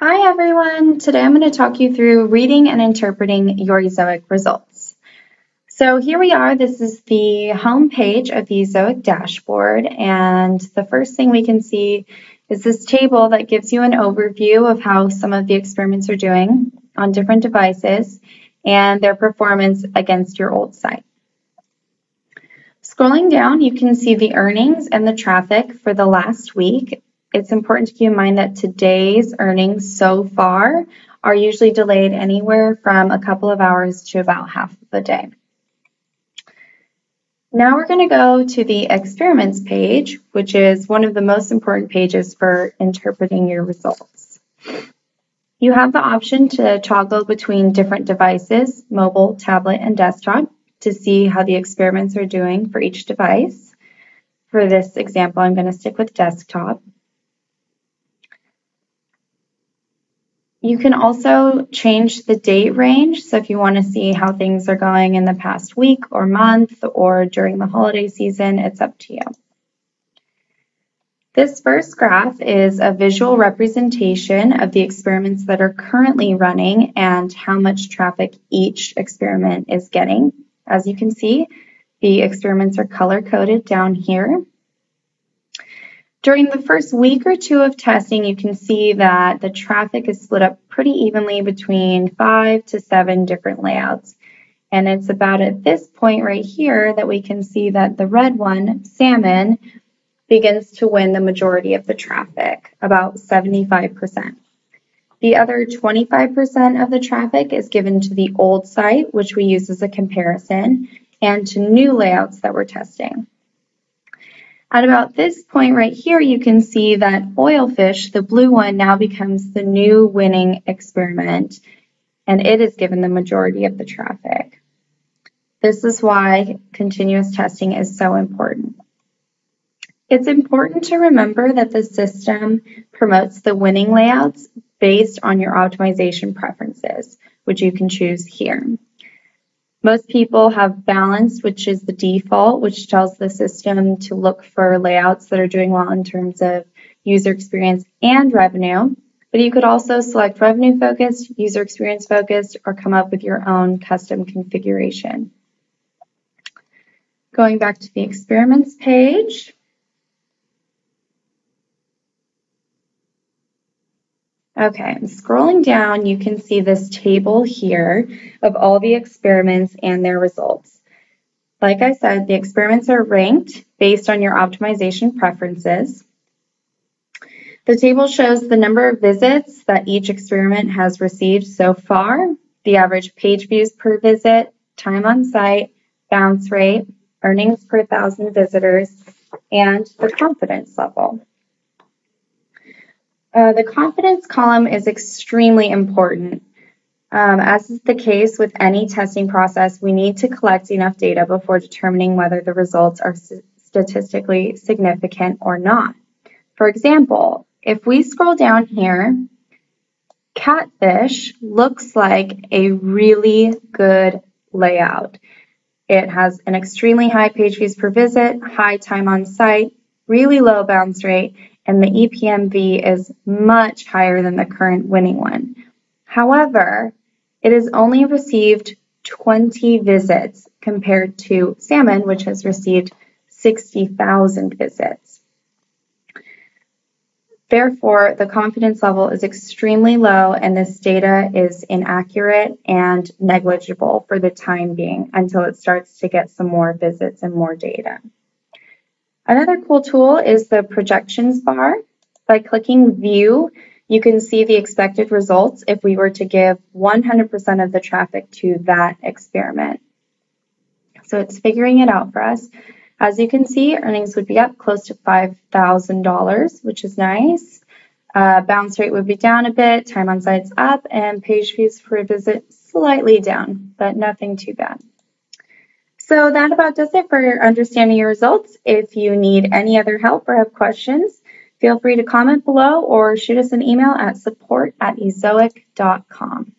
Hi everyone! Today I'm going to talk you through reading and interpreting your Ezoic results. So here we are. This is the home page of the Ezoic Dashboard, and the first thing we can see is this table that gives you an overview of how some of the experiments are doing on different devices and their performance against your old site. Scrolling down, you can see the earnings and the traffic for the last week. It's important to keep in mind that today's earnings so far are usually delayed anywhere from a couple of hours to about half of the day. Now we're going to go to the experiments page, which is one of the most important pages for interpreting your results. You have the option to toggle between different devices, mobile, tablet, and desktop, to see how the experiments are doing for each device. For this example, I'm going to stick with desktop. You can also change the date range, so if you want to see how things are going in the past week or month or during the holiday season, it's up to you. This first graph is a visual representation of the experiments that are currently running and how much traffic each experiment is getting. As you can see, the experiments are color-coded down here. During the first week or two of testing, you can see that the traffic is split up pretty evenly between 5 to 7 different layouts. And it's about at this point right here that we can see that the red one, salmon, begins to win the majority of the traffic, about 75%. The other 25% of the traffic is given to the old site, which we use as a comparison, and to new layouts that we're testing. At about this point right here, you can see that oilfish, the blue one, now becomes the new winning experiment, and it is given the majority of the traffic. This is why continuous testing is so important. It's important to remember that the system promotes the winning layouts based on your optimization preferences, which you can choose here. Most people have balanced, which is the default, which tells the system to look for layouts that are doing well in terms of user experience and revenue. But you could also select revenue focused, user experience focused, or come up with your own custom configuration. Going back to the experiments page. Okay, scrolling down, you can see this table here of all the experiments and their results. Like I said, the experiments are ranked based on your optimization preferences. The table shows the number of visits that each experiment has received so far, the average page views per visit, time on site, bounce rate, earnings per 1,000 visitors, and the confidence level. The confidence column is extremely important. As is the case with any testing process, we need to collect enough data before determining whether the results are statistically significant or not. For example, if we scroll down here, catfish looks like a really good layout. It has an extremely high page views per visit, high time on site, really low bounce rate, and the EPMV is much higher than the current winning one. However, it has only received 20 visits compared to salmon, which has received 60,000 visits. Therefore, the confidence level is extremely low, and this data is inaccurate and negligible for the time being until it starts to get some more visits and more data. Another cool tool is the projections bar. By clicking View, you can see the expected results if we were to give 100% of the traffic to that experiment. So it's figuring it out for us. As you can see, earnings would be up close to $5,000, which is nice. Bounce rate would be down a bit, time on site's up, and page views per visit slightly down, but nothing too bad. So that about does it for understanding your results. If you need any other help or have questions, feel free to comment below or shoot us an email at support@ezoic.com.